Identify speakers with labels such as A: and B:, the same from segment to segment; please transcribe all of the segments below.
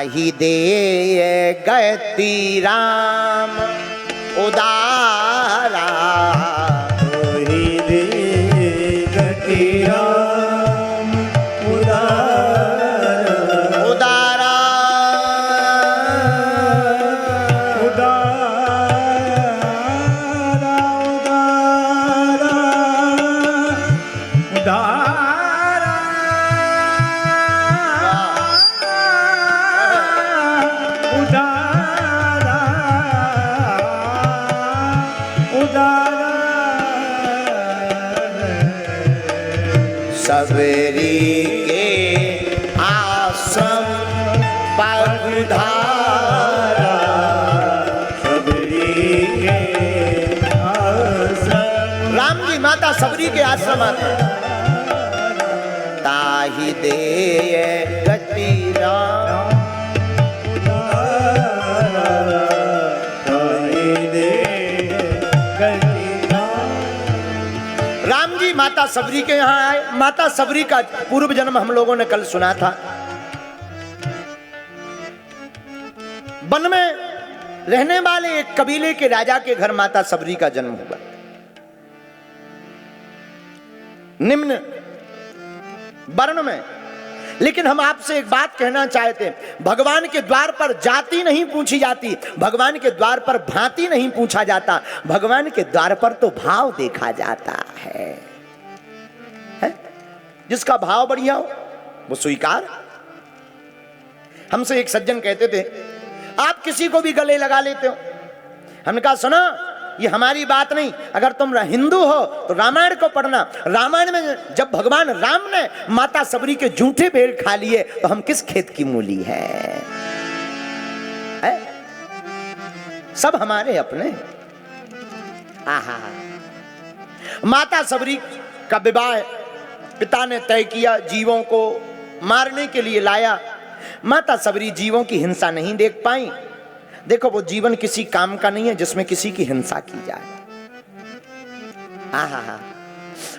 A: ताहि दे गति राम उदारा,
B: ताहि दे गति राम उदारा,
A: उदारा
B: उदारा उदारा
A: सबरी के आश्रम पधारा,
B: सबरी के आश्रम,
A: राम जी माता सबरी के आश्रम आते हैं। ताहि दे गति राम,
B: ताहि दे गति राम।
A: राम जी माता सबरी के यहाँ आए। माता सबरी का पूर्व जन्म हम लोगों ने कल सुना था। वन में रहने वाले एक कबीले के राजा के घर माता सबरी का जन्म हुआ। निम्न वर्ण में। लेकिन हम आपसे एक बात कहना चाहते हैं, भगवान के द्वार पर जाति नहीं पूछी जाती, भगवान के द्वार पर भांति नहीं पूछा जाता, भगवान के द्वार पर तो भाव देखा जाता है? जिसका भाव बढ़िया हो वो स्वीकार। हमसे एक सज्जन कहते थे, आप किसी को भी गले लगा लेते हो। हमने कहा सुनो, ये हमारी बात नहीं, अगर तुम हिंदू हो तो रामायण को पढ़ना। रामायण में जब भगवान राम ने माता सबरी के जूठे पेड़ खा लिए तो हम किस खेत की मूली है? सब हमारे अपने। आहा, माता सबरी का विवाह पिता ने तय किया, जीवों को मारने के लिए लाया। माता सबरी जीवों की हिंसा नहीं देख पाई। देखो, वो जीवन किसी काम का नहीं है जिसमें किसी की हिंसा की जाए। आहा,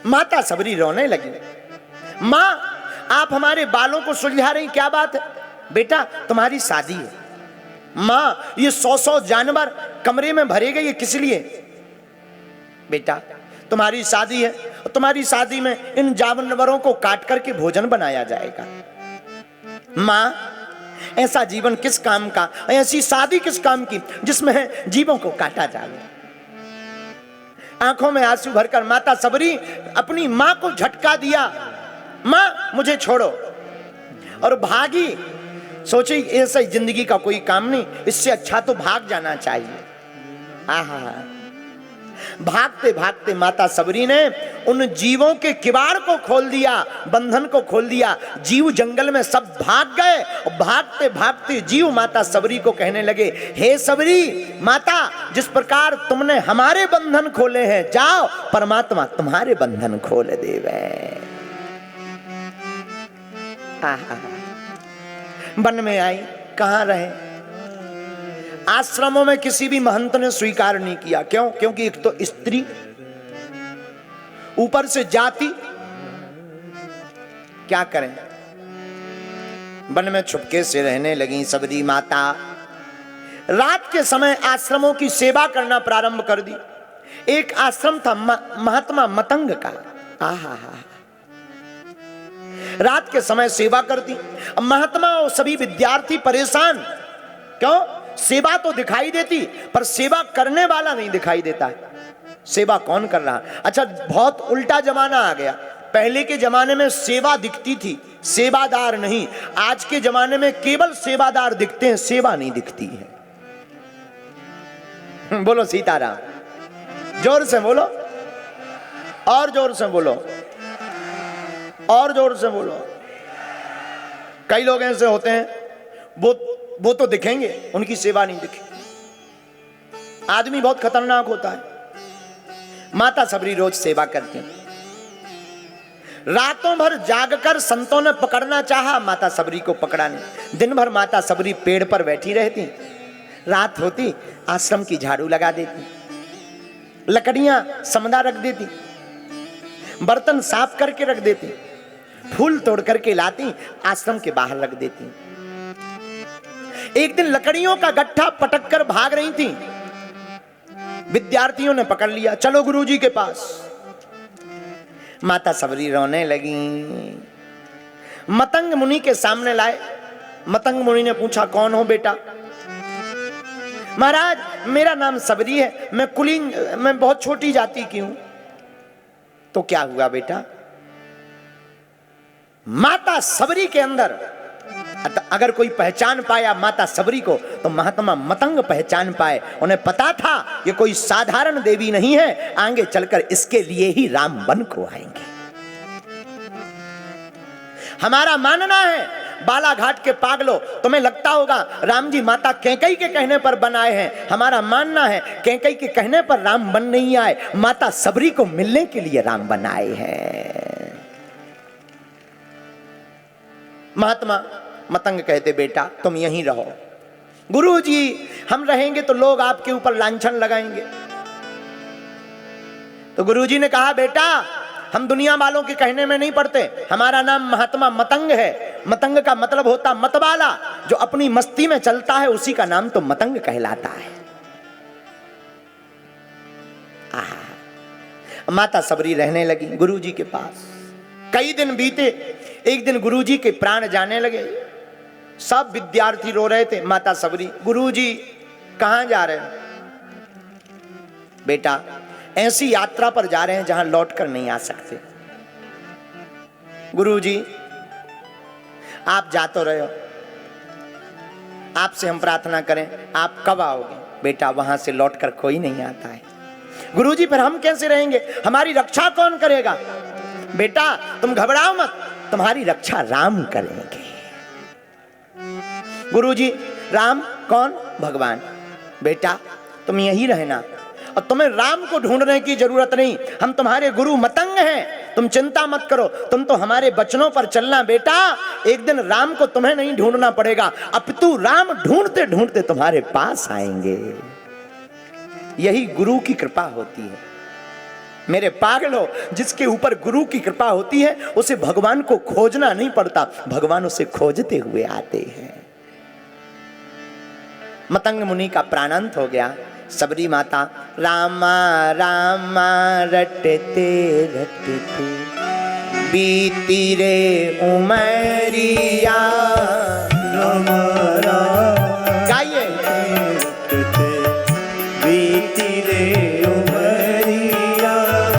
A: माता सबरी रोने लगी। माँ, आप हमारे बालों को सुलझा रही, क्या बात है? बेटा, तुम्हारी शादी है। माँ, ये 100 जानवर कमरे में भरे गए, ये किस लिए? बेटा, तुम्हारी शादी है और तुम्हारी शादी में इन जानवरों को काट करके भोजन बनाया जाएगा। माँ, ऐसा जीवन किस काम का, ऐसी शादी किस काम की जिसमें जीवों को काटा जाए? आंखों में आंसू भरकर माता सबरी अपनी मां को झटका दिया, मां मुझे छोड़ो, और भागी। सोची ऐसा जिंदगी का कोई काम नहीं, इससे अच्छा तो भाग जाना चाहिए। आहा, भागते भागते माता सबरी ने उन जीवों के किवाड़ को खोल दिया, बंधन को खोल दिया। जीव जंगल में सब भाग गए और भागते भागते जीव माता सबरी को कहने लगे, हे सबरी माता, जिस प्रकार तुमने हमारे बंधन खोले हैं, जाओ परमात्मा तुम्हारे बंधन खोल देवे। वन में आई, कहां रहे? आश्रमों में किसी भी महंत ने स्वीकार नहीं किया। क्यों? क्योंकि एक तो स्त्री, ऊपर से जाति। क्या करें? वन में छुपके से रहने लगी सबरी माता। रात के समय आश्रमों की सेवा करना प्रारंभ कर दी। एक आश्रम था महात्मा मतंग का। आहा, रात के समय सेवा करती। महात्मा और सभी विद्यार्थी परेशान। क्यों? सेवा तो दिखाई देती पर सेवा करने वाला नहीं दिखाई देता है। सेवा कौन कर रहा? अच्छा, बहुत उल्टा जमाना आ गया। पहले के जमाने में सेवा दिखती थी, सेवादार नहीं। आज के जमाने में केवल सेवादार दिखते हैं, सेवा नहीं दिखती है। बोलो सीताराम, जोर से बोलो, और जोर से बोलो, और जोर से बोलो। कई लोग ऐसे होते हैं, वो तो दिखेंगे, उनकी सेवा नहीं दिखेगी। आदमी बहुत खतरनाक होता है। माता सबरी रोज सेवा करती हैं। रातों भर जागकर संतों ने पकड़ना चाहा, माता सबरी को पकड़ा नहीं। दिन भर माता सबरी पेड़ पर बैठी रहती। रात होती आश्रम की झाड़ू लगा देती, लकड़ियां समदा रख देती, बर्तन साफ करके रख देती, फूल तोड़ करके लाती, आश्रम के बाहर रख देती। एक दिन लकड़ियों का गट्ठा पटक कर भाग रही थी, विद्यार्थियों ने पकड़ लिया, चलो गुरुजी के पास। माता सबरी रोने लगी, मतंग मुनि के सामने लाए। मतंग मुनि ने पूछा, कौन हो बेटा? महाराज, मेरा नाम सबरी है, मैं बहुत छोटी जाति की हूं। तो क्या हुआ बेटा? माता सबरी के अंदर अगर कोई पहचान पाया माता सबरी को, तो महात्मा मतंग पहचान पाए। उन्हें पता था ये कोई साधारण देवी नहीं है, आगे चलकर इसके लिए ही राम बन को आएंगे। हमारा मानना है, बालाघाट के पागलों, तुम्हें लगता होगा राम जी माता कैकेयी के कहने पर बन आए हैं। हमारा मानना है कैकेयी के कहने पर राम बन नहीं आए, माता सबरी को मिलने के लिए राम बन आए हैं। महात्मा मतंग कहते, बेटा तुम यहीं रहो। गुरुजी, हम रहेंगे तो लोग आपके ऊपर लांछन लगाएंगे। तो गुरुजी ने कहा, बेटा हम दुनिया वालों के कहने में नहीं पड़ते, हमारा नाम महात्मा मतंग है। मतंग का मतलब होता मतवाला, जो अपनी मस्ती में चलता है उसी का नाम तो मतंग कहलाता है। माता सबरी रहने लगी गुरुजी के पास। कई दिन बीते, एक दिन गुरुजी के प्राण जाने लगे। सब विद्यार्थी रो रहे थे। माता सबरी, गुरुजी कहां जा रहे हैं? बेटा ऐसी यात्रा पर जा रहे हैं जहां लौट कर नहीं आ सकते। गुरुजी आप जा तो रहे हो, आपसे हम प्रार्थना करें, आप कब आओगे? बेटा वहां से लौट कर कोई नहीं आता है। गुरुजी फिर हम कैसे रहेंगे, हमारी रक्षा कौन करेगा? बेटा तुम घबराओ मत, तुम्हारी रक्षा राम करेंगे। गुरुजी राम कौन? भगवान। बेटा तुम यहीं रहना और तुम्हें राम को ढूंढने की जरूरत नहीं, हम तुम्हारे गुरु मतंग हैं, तुम चिंता मत करो, तुम तो हमारे वचनों पर चलना। बेटा एक दिन राम को तुम्हें नहीं ढूंढना पड़ेगा, अपितु राम ढूंढते ढूंढते तुम्हारे पास आएंगे। यही गुरु की कृपा होती है मेरे पागलों। जिसके ऊपर गुरु की कृपा होती है उसे भगवान को खोजना नहीं पड़ता, भगवान उसे खोजते हुए आते हैं। मतंग मुनि का प्राणांत हो गया। सबरी माता रामा रामा रटते रटते बीती रे उमरिया,
B: राम राम